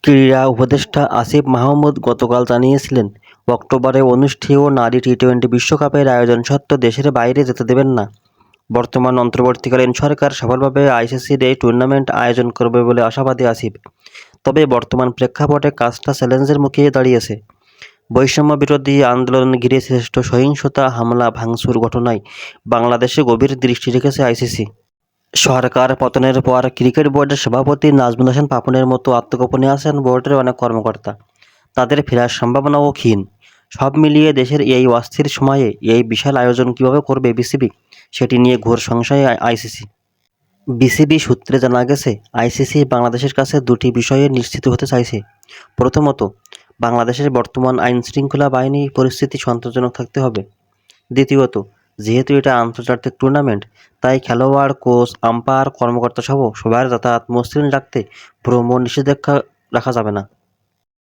ক্রীড়া উপদেষ্টা আসিফ মাহমুদ গতকাল জানিয়েছিলেন, অক্টোবরে অনুষ্ঠেয় নারী টি-20 বিশ্বকাপের আয়োজন সত্ত্বেও দেশের বাইরে যেতে দেবেন না। বর্তমান অন্তর্বর্তীকালীন সরকার সফলভাবে আইসিসির এই টুর্নামেন্ট আয়োজন করবে বলে আশাবাদী আসিফ। তবে বর্তমান প্রেক্ষাপটে কাজটা চ্যালেঞ্জের মুখে দাঁড়িয়েছে। বৈষম্য বিরোধী আন্দোলন ঘিরে সৃষ্ট সহিংসতা, হামলা, ভাঙচুর ঘটনায় বাংলাদেশে গভীর দৃষ্টি রেখেছে আইসিসি। সরকার পতনের পর ক্রিকেট বোর্ডের সভাপতি নাজমুল হাসান পাপনের মতো আত্মগোপনে আছেন বোর্ডের অনেক কর্মকর্তা। তাদের ফেরার সম্ভাবনাও ক্ষীণ। সব মিলিয়ে দেশের এই অস্থির সময়ে এই বিশাল আয়োজন কীভাবে করবে বিসিবি, সেটি নিয়ে ঘোর সংশয়ে আইসিসি। বিসিবি সূত্রে জানা গেছে, আইসিসি বাংলাদেশের কাছে দুটি বিষয়ে নিশ্চিত হতে চাইছে। প্রথমত, বাংলাদেশের বর্তমান আইনশৃঙ্খলা বাহিনী পরিস্থিতি সন্তোষজনক থাকতে হবে। দ্বিতীয়ত, যেহেতু এটা আন্তর্জাতিক টুর্নামেন্ট, তাই খেলোয়াড়, কোচ, আম্পায়ার, কর্মকর্তাসহ সবার যাতায়াত মসৃণ রাখতে ভ্রমণ নিষেধাজ্ঞা রাখা যাবে না।